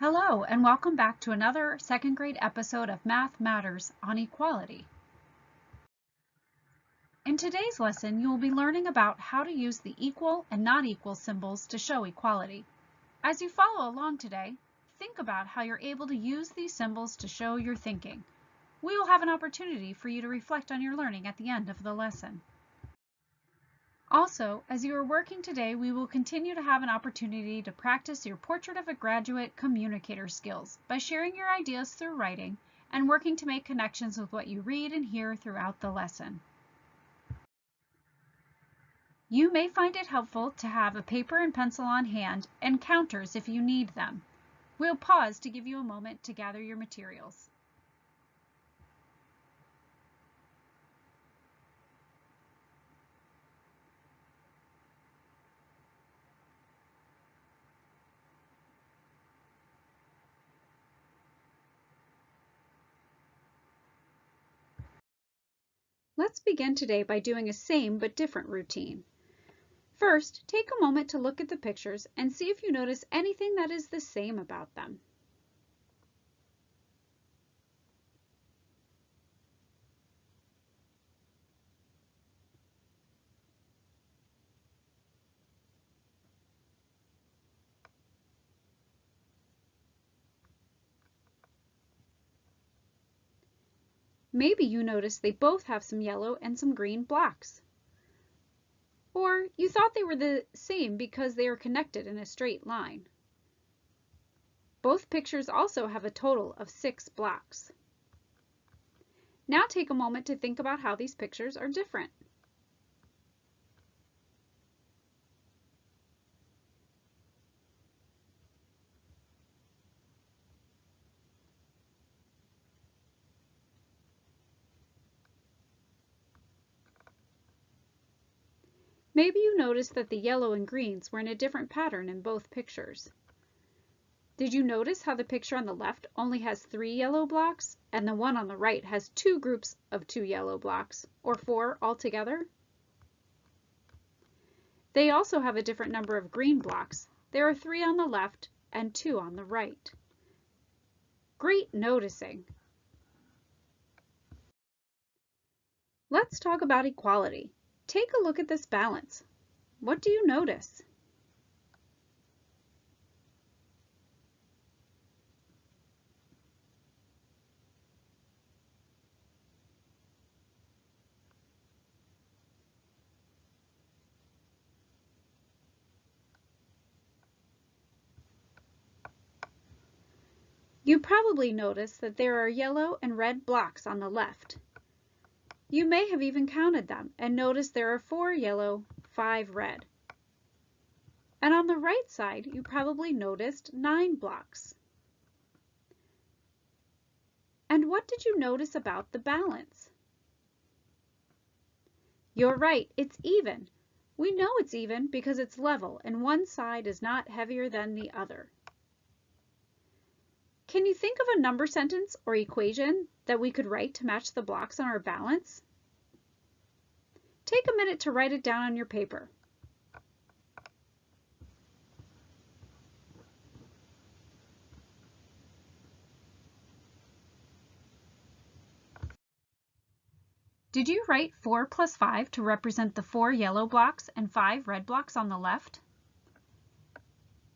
Hello, and welcome back to another second grade episode of Math Matters on Equality. In today's lesson, you will be learning about how to use the equal and not equal symbols to show equality. As you follow along today, think about how you're able to use these symbols to show your thinking. We will have an opportunity for you to reflect on your learning at the end of the lesson. Also, as you are working today, we will continue to have an opportunity to practice your Portrait of a Graduate communicator skills by sharing your ideas through writing and working to make connections with what you read and hear throughout the lesson. You may find it helpful to have a paper and pencil on hand and counters if you need them. We'll pause to give you a moment to gather your materials. Let's begin today by doing a same but different routine. First, take a moment to look at the pictures and see if you notice anything that is the same about them. Maybe you notice they both have some yellow and some green blocks. Or you thought they were the same because they are connected in a straight line. Both pictures also have a total of 6 blocks. Now take a moment to think about how these pictures are different. Maybe you noticed that the yellow and greens were in a different pattern in both pictures. Did you notice how the picture on the left only has 3 yellow blocks and the one on the right has 2 groups of 2 yellow blocks, or 4 altogether? They also have a different number of green blocks. There are 3 on the left and 2 on the right. Great noticing! Let's talk about equality. Take a look at this balance. What do you notice? You probably notice that there are yellow and red blocks on the left. You may have even counted them and noticed there are 4 yellow, 5 red. And on the right side, you probably noticed 9 blocks. And what did you notice about the balance? You're right, it's even. We know it's even because it's level and one side is not heavier than the other. Can you think of a number sentence or equation that we could write to match the blocks on our balance? Take a minute to write it down on your paper. Did you write 4 plus 5 to represent the 4 yellow blocks and 5 red blocks on the left?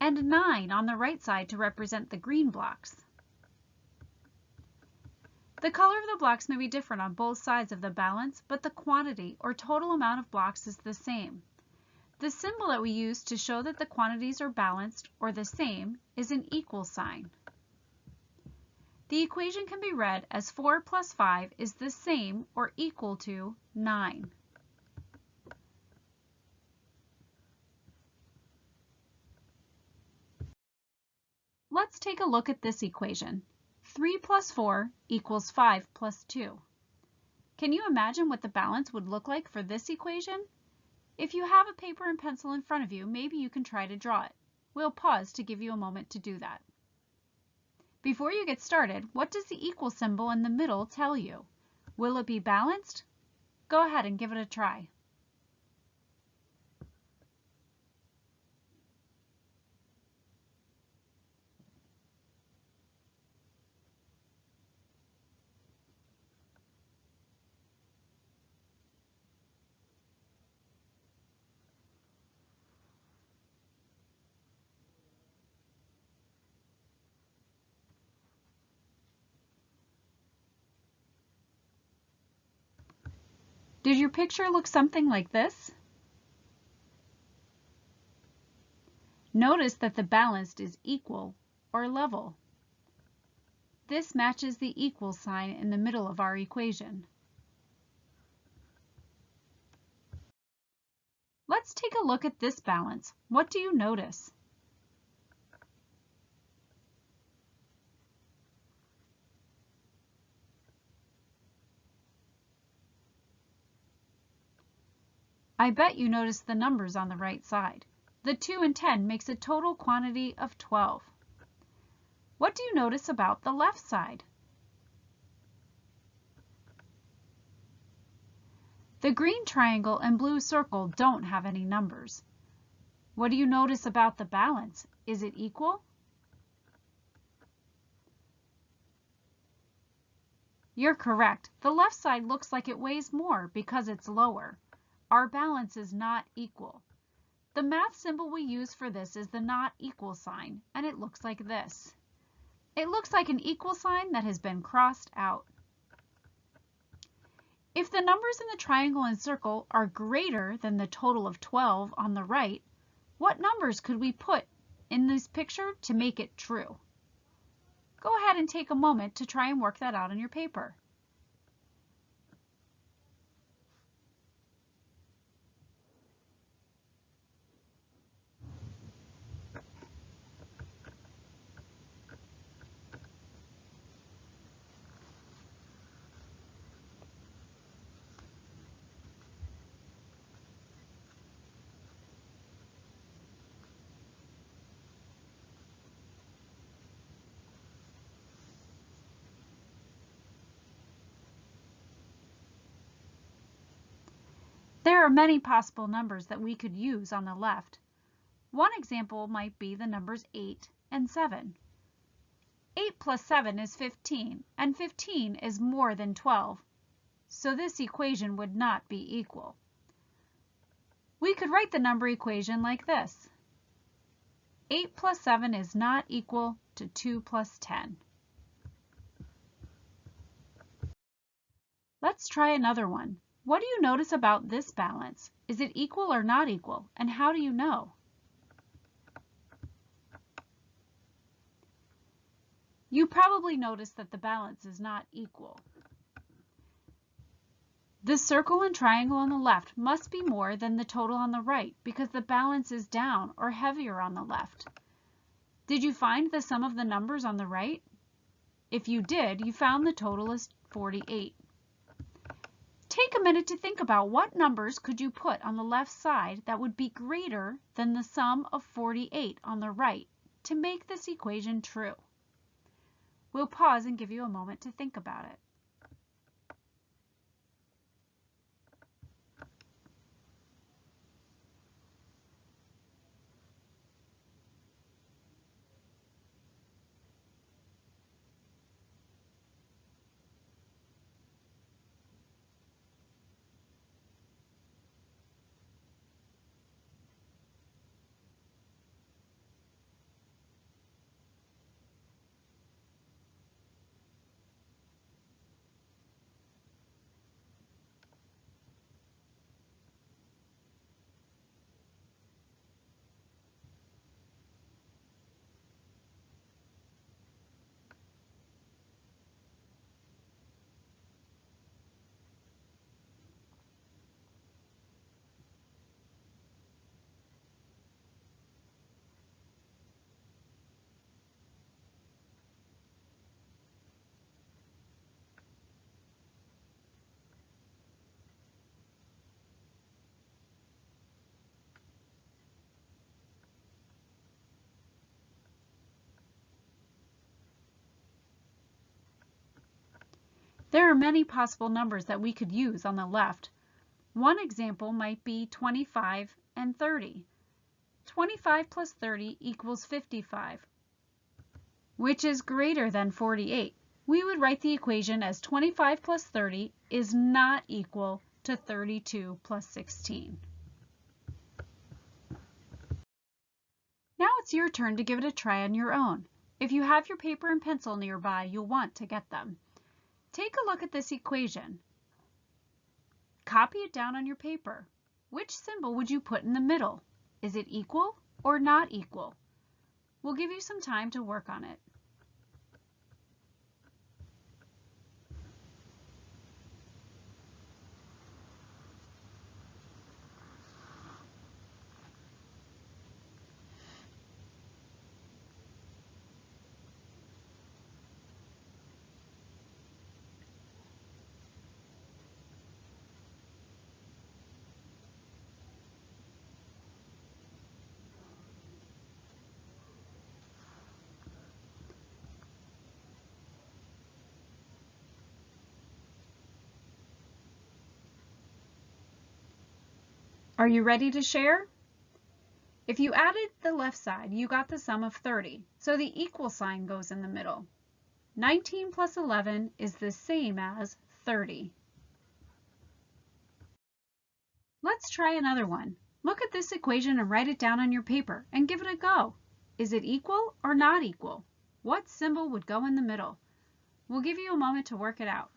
And 9 on the right side to represent the green blocks. The color of the blocks may be different on both sides of the balance, but the quantity or total amount of blocks is the same. The symbol that we use to show that the quantities are balanced or the same is an equal sign. The equation can be read as 4 plus 5 is the same or equal to 9. Let's take a look at this equation. 3 plus 4 equals 5 plus 2. Can you imagine what the balance would look like for this equation? If you have a paper and pencil in front of you, maybe you can try to draw it. We'll pause to give you a moment to do that. Before you get started, what does the equal symbol in the middle tell you? Will it be balanced? Go ahead and give it a try. Did your picture look something like this? Notice that the balance is equal or level. This matches the equal sign in the middle of our equation. Let's take a look at this balance. What do you notice? I bet you noticed the numbers on the right side. The 2 and 10 makes a total quantity of 12. What do you notice about the left side? The green triangle and blue circle don't have any numbers. What do you notice about the balance? Is it equal? You're correct. The left side looks like it weighs more because it's lower. Our balance is not equal. The math symbol we use for this is the not equal sign, and it looks like this. It looks like an equal sign that has been crossed out. If the numbers in the triangle and circle are greater than the total of 12 on the right, what numbers could we put in this picture to make it true? Go ahead and take a moment to try and work that out on your paper. There are many possible numbers that we could use on the left. One example might be the numbers 8 and 7. 8 plus 7 is 15, and 15 is more than 12, so this equation would not be equal. We could write the number equation like this. 8 plus 7 is not equal to 2 plus 10. Let's try another one. What do you notice about this balance? Is it equal or not equal, and how do you know? You probably noticed that the balance is not equal. The circle and triangle on the left must be more than the total on the right because the balance is down or heavier on the left. Did you find the sum of the numbers on the right? If you did, you found the total is 48. Take a minute to think about what numbers could you put on the left side that would be greater than the sum of 48 on the right to make this equation true. We'll pause and give you a moment to think about it. There are many possible numbers that we could use on the left. One example might be 25 and 30. 25 plus 30 equals 55, which is greater than 48. We would write the equation as 25 plus 30 is not equal to 32 plus 16. Now it's your turn to give it a try on your own. If you have your paper and pencil nearby, you'll want to get them. Take a look at this equation. Copy it down on your paper. Which symbol would you put in the middle? Is it equal or not equal? We'll give you some time to work on it. Are you ready to share? If you added the left side, you got the sum of 30, so the equal sign goes in the middle. 19 plus 11 is the same as 30. Let's try another one. Look at this equation and write it down on your paper and give it a go. Is it equal or not equal? What symbol would go in the middle? We'll give you a moment to work it out.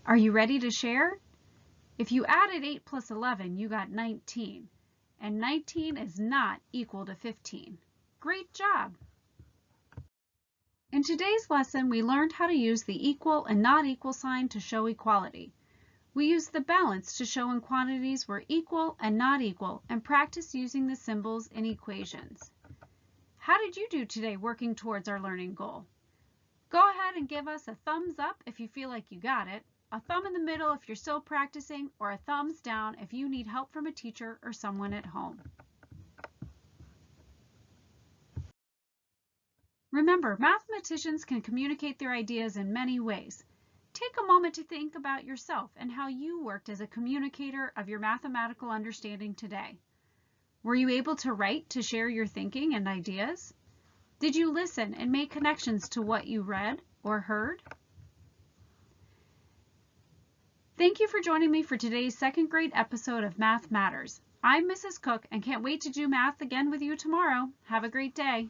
Are you ready to share? If you added 8 plus 11, you got 19. And 19 is not equal to 15. Great job! In today's lesson, we learned how to use the equal and not equal sign to show equality. We used the balance to show when quantities were equal and not equal and practice using the symbols in equations. How did you do today working towards our learning goal? Go ahead and give us a thumbs up if you feel like you got it, a thumb in the middle if you're still practicing, or a thumbs down if you need help from a teacher or someone at home. Remember, mathematicians can communicate their ideas in many ways. Take a moment to think about yourself and how you worked as a communicator of your mathematical understanding today. Were you able to write to share your thinking and ideas? Did you listen and make connections to what you read or heard? Thank you for joining me for today's second grade episode of Math Matters. I'm Mrs. Cook and can't wait to do math again with you tomorrow. Have a great day.